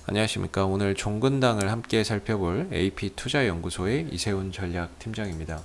안녕하십니까. 오늘 종근당을 함께 살펴볼 AP투자연구소의 이세훈 전략팀장입니다.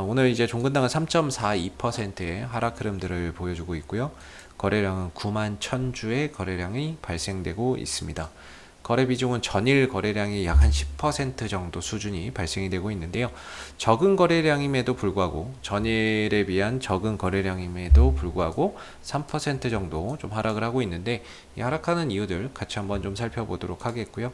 오늘 이제 종근당은 3.42%의 하락 흐름들을 보여주고 있고요. 거래량은 9만 1000주의 거래량이 발생되고 있습니다. 거래 비중은 전일 거래량이 약 한 10% 정도 수준이 발생이 되고 있는데요. 적은 거래량임에도 불구하고 전일에 비한 적은 거래량임에도 불구하고 3% 정도 좀 하락을 하고 있는데, 이 하락하는 이유들 같이 한번 좀 살펴보도록 하겠고요.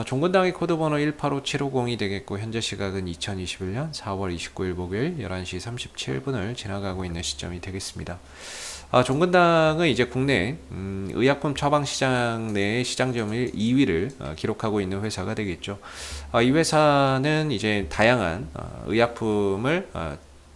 종근당의 코드번호 185750이 되겠고, 현재 시각은 2021년 4월 29일 목요일 11시 37분을 지나가고 있는 시점이 되겠습니다. 종근당은 이제 국내 의약품 처방 시장 내 시장 점유율 2위를 기록하고 있는 회사가 되겠죠. 이 회사는 이제 다양한 의약품을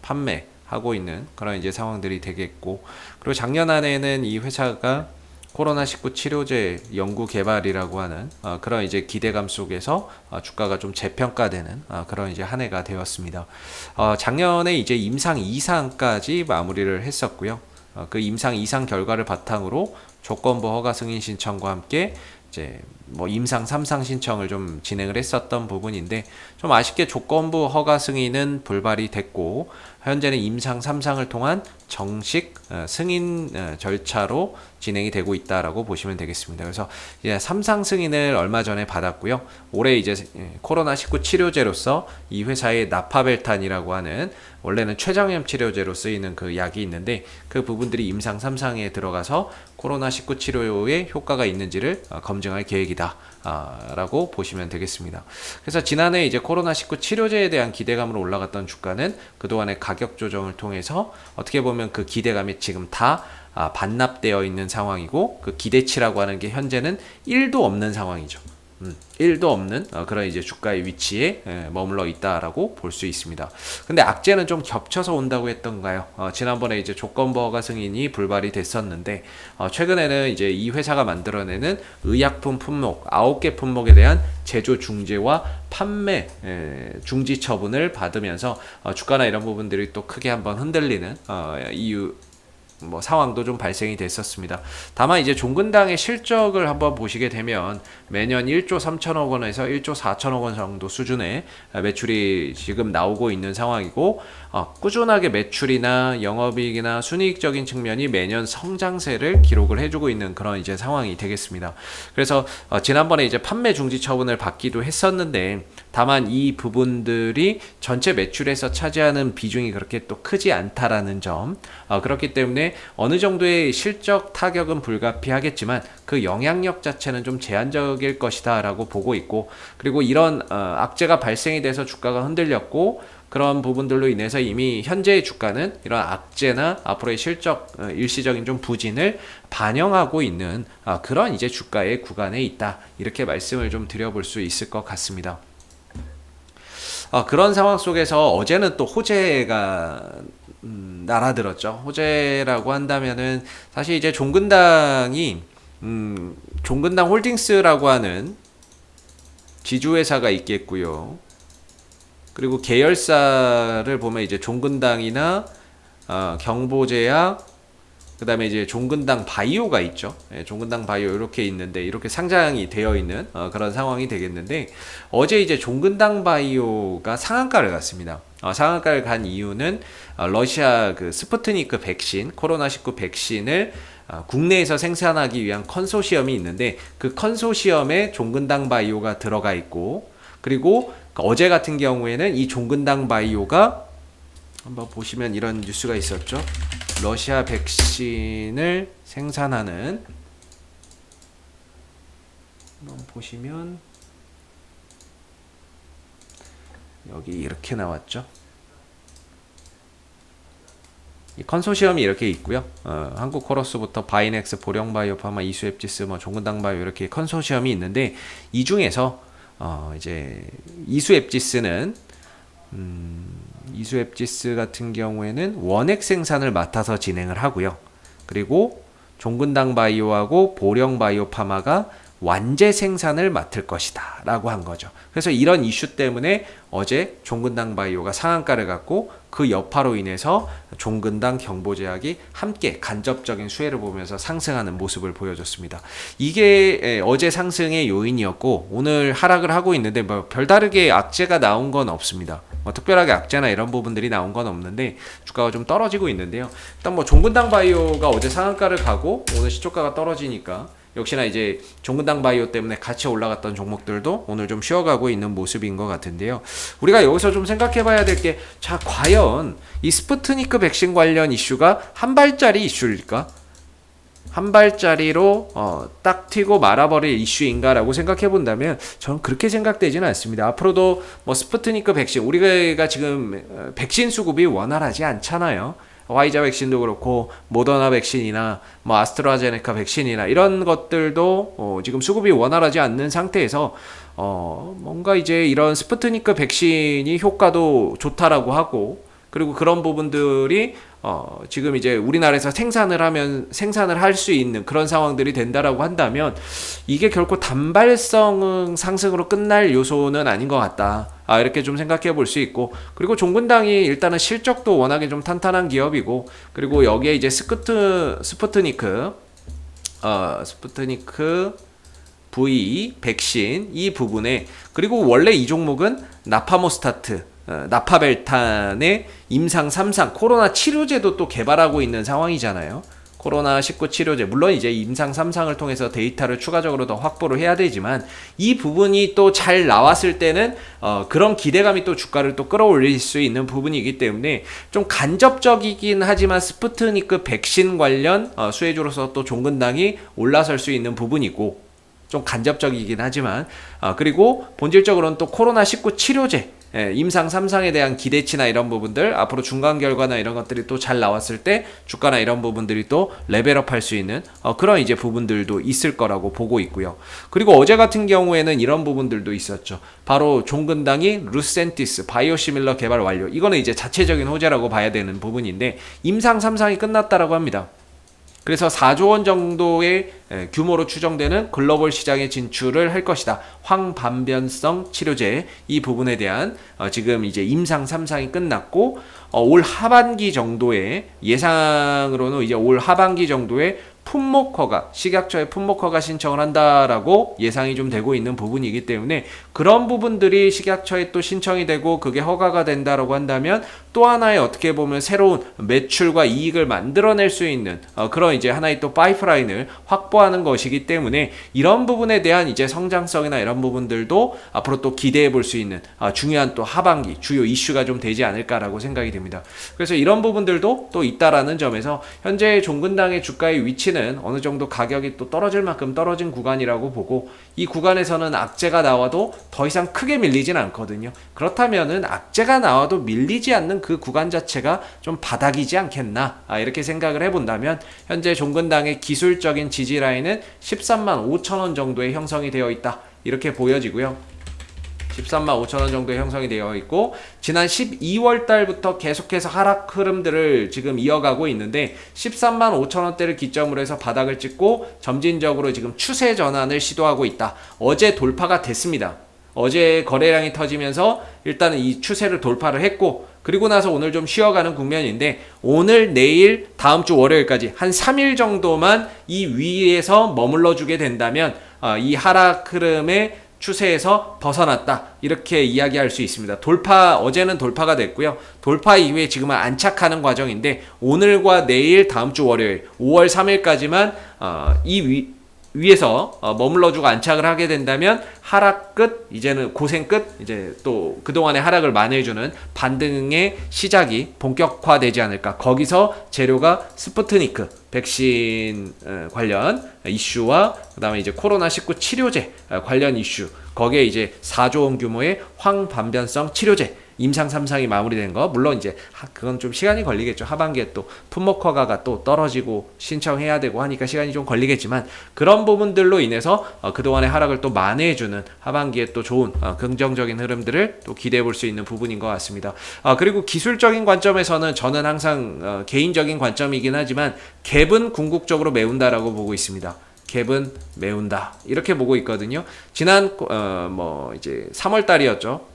판매하고 있는 그런 이제 상황들이 되겠고, 그리고 작년 안에는 이 회사가 코로나19 치료제 연구 개발이라고 하는 그런 이제 기대감 속에서 주가가 좀 재평가되는 그런 이제 한 해가 되었습니다. 작년에 이제 임상 2상까지 마무리를 했었고요. 그 임상 2상 결과를 바탕으로 조건부 허가 승인 신청과 함께 이제 뭐 임상 3상 신청을 좀 진행을 했었던 부분인데, 좀 아쉽게 조건부 허가 승인은 불발이 됐고, 현재는 임상 3상을 통한 정식 승인 절차로 진행이 되고 있다라고 보시면 되겠습니다. 그래서 이제 3상 승인을 얼마 전에 받았고요. 올해 이제 코로나19 치료제로서 이 회사의 나파벨탄이라고 하는, 원래는 췌장염 치료제로 쓰이는 그 약이 있는데, 그 부분들이 임상 3상에 들어가서 코로나19 치료에 효과가 있는지를 검증할 계획이다 라고 보시면 되겠습니다. 그래서 지난해 이제 코로나19 치료제에 대한 기대감으로 올라갔던 주가는 그동안의 가격 조정을 통해서 어떻게 보면 그 기대감이 지금 다 반납되어 있는 상황이고, 그 기대치라고 하는 게 현재는 1도 없는 상황이죠. 1도 없는 그런 이제 주가의 위치에 머물러 있다라고 볼 수 있습니다. 근데 악재는 좀 겹쳐서 온다고 했던가요? 지난번에 이제 조건부 허가 승인이 불발이 됐었는데, 최근에는 이제 이 회사가 만들어내는 의약품 품목 9개 품목에 대한 제조 중지와 판매 중지 처분을 받으면서 주가나 이런 부분들이 또 크게 한번 흔들리는 이유 상황도 좀 발생이 됐었습니다. 다만 이제 종근당의 실적을 한번 보시게 되면 매년 1조 3천억 원에서 1조 4천억 원 정도 수준의 매출이 지금 나오고 있는 상황이고, 꾸준하게 매출이나 영업이익이나 순이익적인 측면이 매년 성장세를 기록을 해주고 있는 그런 이제 상황이 되겠습니다. 그래서 지난번에 이제 판매 중지 처분을 받기도 했었는데, 다만 이 부분들이 전체 매출에서 차지하는 비중이 그렇게 또 크지 않다라는 점, 그렇기 때문에 어느 정도의 실적 타격은 불가피하겠지만 그 영향력 자체는 좀 제한적일 것이다 라고 보고 있고, 그리고 이런 악재가 발생이 돼서 주가가 흔들렸고, 그런 부분들로 인해서 이미 현재의 주가는 이런 악재나 앞으로의 실적 일시적인 좀 부진을 반영하고 있는 그런 이제 주가의 구간에 있다, 이렇게 말씀을 좀 드려볼 수 있을 것 같습니다. 그런 상황 속에서 어제는 또 호재가 날아들었죠. 호재라고 한다면은 사실 이제 종근당이 종근당 홀딩스라고 하는 지주회사가 있겠고요. 그리고 계열사를 보면 이제 종근당이나 경보제약, 그 다음에 이제 종근당 바이오가 있죠. 종근당 바이오 이렇게 있는데, 이렇게 상장이 되어 있는 그런 상황이 되겠는데, 어제 이제 종근당 바이오가 상한가를 갔습니다. 상한가를 간 이유는 러시아 그 스푸트니크 백신, 코로나19 백신을 국내에서 생산하기 위한 컨소시엄이 있는데, 그 컨소시엄에 종근당 바이오가 들어가 있고, 그리고 어제 같은 경우에는 이 종근당 바이오가 한번 보시면 이런 뉴스가 있었죠. 러시아 백신을 생산하는, 한번 보시면 여기 이렇게 나왔죠. 이 컨소시엄이 이렇게 있고요. 한국 코러스부터 바이넥스, 보령바이오파마, 이수앱지스, 종근당바이오 이렇게 컨소시엄이 있는데, 이 중에서 이제 이수앱지스는 이수앱지스 같은 경우에는 원액 생산을 맡아서 진행을 하고요. 그리고 종근당 바이오하고 보령 바이오파마가 완제 생산을 맡을 것이다 라고 한 거죠. 그래서 이런 이슈 때문에 어제 종근당 바이오가 상한가를 갖고 그 여파로 인해서 종근당, 경보제약이 함께 간접적인 수혜를 보면서 상승하는 모습을 보여줬습니다. 이게 어제 상승의 요인이었고 오늘 하락을 하고 있는데 뭐 별다르게 악재가 나온 건 없습니다. 뭐 특별하게 악재나 이런 부분들이 나온 건 없는데 주가가 좀 떨어지고 있는데요. 일단 뭐 종근당 바이오가 어제 상한가를 가고 오늘 시초가가 떨어지니까 역시나 이제 종근당 바이오 때문에 같이 올라갔던 종목들도 오늘 좀 쉬어가고 있는 모습인 것 같은데요. 우리가 여기서 좀 생각해봐야 될 게, 자, 과연 이 스푸트니크 백신 관련 이슈가 한 발짜리 이슈일까? 한 발짜리로 딱 튀고 말아버릴 이슈인가라고 생각해 본다면 저는 그렇게 생각되지는 않습니다. 앞으로도 뭐 스푸트니크 백신, 우리가 지금 백신 수급이 원활하지 않잖아요. 화이자 백신도 그렇고 모더나 백신이나 뭐 아스트라제네카 백신이나 이런 것들도 지금 수급이 원활하지 않는 상태에서 뭔가 이제 이런 스푸트니크 백신이 효과도 좋다라고 하고, 그리고 그런 부분들이 지금 이제 우리나라에서 생산을 할 수 있는 그런 상황들이 된다라고 한다면 이게 결코 단발성 상승으로 끝날 요소는 아닌 것 같다. 이렇게 좀 생각해 볼 수 있고, 그리고 종근당이 일단은 실적도 워낙에 좀 탄탄한 기업이고, 그리고 여기에 이제 스푸트니크 V 백신 이 부분에, 그리고 원래 이 종목은 나파모스타트 나파벨탄의 임상 3상 코로나 치료제도 또 개발하고 있는 상황이잖아요. 코로나19 치료제, 물론 이제 임상 3상을 통해서 데이터를 추가적으로 더 확보를 해야 되지만 이 부분이 또 잘 나왔을 때는 그런 기대감이 또 주가를 또 끌어올릴 수 있는 부분이기 때문에 좀 간접적이긴 하지만 스푸트니크 백신 관련 수혜주로서 또 종근당이 올라설 수 있는 부분이고, 좀 간접적이긴 하지만 그리고 본질적으로는 또 코로나19 치료제 임상 3상에 대한 기대치나 이런 부분들, 앞으로 중간 결과나 이런 것들이 또 잘 나왔을 때 주가나 이런 부분들이 또 레벨업 할 수 있는 그런 이제 부분들도 있을 거라고 보고 있고요. 그리고 어제 같은 경우에는 이런 부분들도 있었죠. 바로 종근당이 루센티스 바이오시밀러 개발 완료. 이거는 이제 자체적인 호재라고 봐야 되는 부분인데 임상 3상이 끝났다라고 합니다. 그래서 4조 원 정도의 규모로 추정되는 글로벌 시장에 진출을 할 것이다. 황반변성 치료제 이 부분에 대한 지금 이제 임상 3상이 끝났고 올 하반기 정도의 예상으로는 이제 올 하반기 정도에 품목 허가, 식약처에 품목 허가 신청을 한다라고 예상이 좀 되고 있는 부분이기 때문에 그런 부분들이 식약처에 또 신청이 되고 그게 허가가 된다라고 한다면 또 하나의 어떻게 보면 새로운 매출과 이익을 만들어낼 수 있는 그런 이제 하나의 또 파이프라인을 확보하는 것이기 때문에 이런 부분에 대한 이제 성장성이나 이런 부분들도 앞으로 또 기대해 볼 수 있는 중요한 또 하반기 주요 이슈가 좀 되지 않을까라고 생각이 됩니다. 그래서 이런 부분들도 또 있다라는 점에서 현재 종근당의 주가의 위치는 어느 정도 가격이 또 떨어질 만큼 떨어진 구간이라고 보고, 이 구간에서는 악재가 나와도 더 이상 크게 밀리진 않거든요. 그렇다면은 악재가 나와도 밀리지 않는 그 구간 자체가 좀 바닥이지 않겠나, 이렇게 생각을 해본다면 현재 종근당의 기술적인 지지 라인은 13만 5천 원 정도에 형성이 되어 있다, 이렇게 보여지고요. 13만 5천 원 정도의 형성이 되어 있고, 지난 12월 달부터 계속해서 하락 흐름들을 지금 이어가고 있는데 13만 5천 원대를 기점으로 해서 바닥을 찍고 점진적으로 지금 추세 전환을 시도하고 있다. 어제 돌파가 됐습니다. 어제 거래량이 터지면서 일단은 이 추세를 돌파를 했고, 그리고 나서 오늘 좀 쉬어가는 국면인데 오늘, 내일, 다음 주 월요일까지 한 3일 정도만 이 위에서 머물러 주게 된다면 이 하락 흐름의 추세에서 벗어났다, 이렇게 이야기할 수 있습니다. 어제는 돌파가 됐고요. 돌파 이후에 지금은 안착하는 과정인데 오늘과 내일, 다음 주 월요일 5월 3일까지만 이 위에서 머물러주고 안착을 하게 된다면 하락 끝, 이제는 고생 끝, 이제 또 그동안의 하락을 만회해주는 반등의 시작이 본격화되지 않을까. 거기서 재료가 스푸트니크 백신 관련 이슈와 그 다음에 이제 코로나19 치료제 관련 이슈, 거기에 이제 4조 원 규모의 황반변성 치료제 임상 3상이 마무리된 거, 물론 이제 그건 좀 시간이 걸리겠죠. 하반기에 또 품목 허가가 또 떨어지고 신청해야 되고 하니까 시간이 좀 걸리겠지만 그런 부분들로 인해서 그동안의 하락을 또 만회해주는 하반기에 또 좋은 긍정적인 흐름들을 또 기대해 볼 수 있는 부분인 것 같습니다. 그리고 기술적인 관점에서는 저는 항상 개인적인 관점이긴 하지만 갭은 궁극적으로 메운다라고 보고 있습니다. 갭은 메운다 이렇게 보고 있거든요. 지난 이제 3월 달이었죠.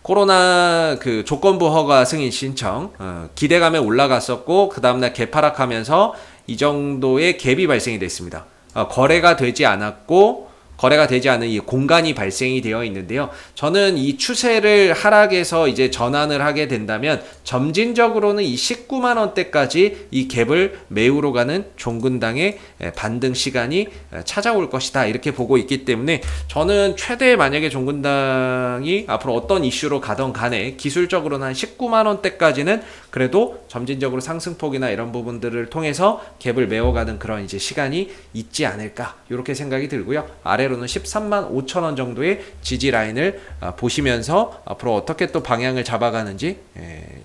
코로나 그 조건부 허가 승인 신청 기대감에 올라갔었고 그 다음날 갭 하락하면서 이 정도의 갭이 발생이 됐습니다. 거래가 되지 않은 이 공간이 발생이 되어 있는데요. 저는 이 추세를 하락에서 이제 전환을 하게 된다면 점진적으로는 이 19만 원대까지 이 갭을 메우러 가는 종근당의 반등 시간이 찾아올 것이다 이렇게 보고 있기 때문에 저는 최대 만약에 종근당이 앞으로 어떤 이슈로 가던 간에 기술적으로는 한 19만 원대까지는 그래도 점진적으로 상승폭이나 이런 부분들을 통해서 갭을 메워가는 그런 이제 시간이 있지 않을까 이렇게 생각이 들고요. 아래로는 13만 5천 원 정도의 지지 라인을 보시면서 앞으로 어떻게 또 방향을 잡아가는지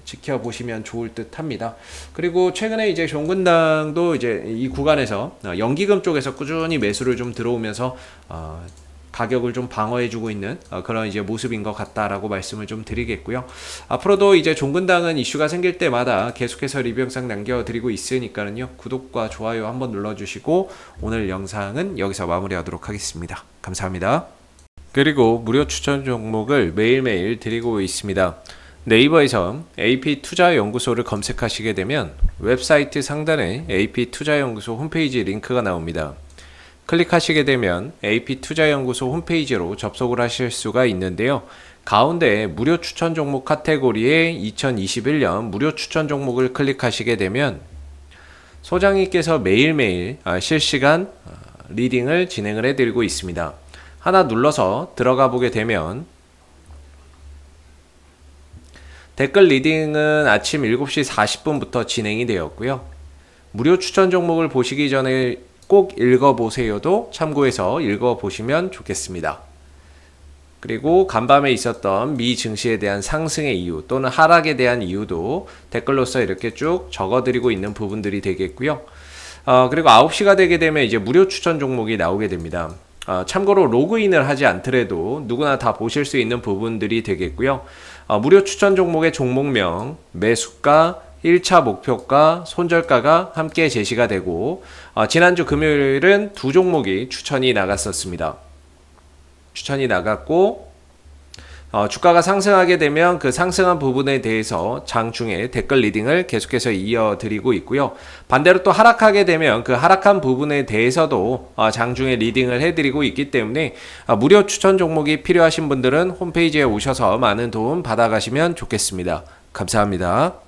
지켜보시면 좋을 듯 합니다. 그리고 최근에 이제 종근당도 이제 이 구간에서 연기금 쪽에서 꾸준히 매수를 좀 들어오면서 가격을 좀 방어해주고 있는 그런 이제 모습인 것 같다라고 말씀을 좀 드리겠고요. 앞으로도 이제 종근당은 이슈가 생길 때마다 계속해서 리뷰 영상 남겨드리고 있으니까요. 구독과 좋아요 한번 눌러주시고 오늘 영상은 여기서 마무리하도록 하겠습니다. 감사합니다. 그리고 무료 추천 종목을 매일매일 드리고 있습니다. 네이버에서 AP투자연구소를 검색하시게 되면 웹사이트 상단에 AP투자연구소 홈페이지 링크가 나옵니다. 클릭하시게 되면 AP투자연구소 홈페이지로 접속을 하실 수가 있는데요. 가운데 무료 추천 종목 카테고리에 2021년 무료 추천 종목을 클릭하시게 되면 소장님께서 매일매일 실시간 리딩을 진행을 해드리고 있습니다. 하나 눌러서 들어가 보게 되면 댓글 리딩은 아침 7시 40분부터 진행이 되었고요. 무료 추천 종목을 보시기 전에 꼭 읽어보세요도 참고해서 읽어보시면 좋겠습니다. 그리고 간밤에 있었던 미 증시에 대한 상승의 이유 또는 하락에 대한 이유도 댓글로서 이렇게 쭉 적어드리고 있는 부분들이 되겠고요. 그리고 9시가 되게 되면 이제 무료 추천 종목이 나오게 됩니다. 참고로 로그인을 하지 않더라도 누구나 다 보실 수 있는 부분들이 되겠고요. 무료 추천 종목의 종목명, 매수가, 1차 목표가, 손절가가 함께 제시가 되고 지난주 금요일은 두 종목이 추천이 나갔었습니다. 추천이 나갔고 주가가 상승하게 되면 그 상승한 부분에 대해서 장중에 댓글 리딩을 계속해서 이어드리고 있고요. 반대로 또 하락하게 되면 그 하락한 부분에 대해서도 장중에 리딩을 해드리고 있기 때문에 무료 추천 종목이 필요하신 분들은 홈페이지에 오셔서 많은 도움 받아가시면 좋겠습니다. 감사합니다.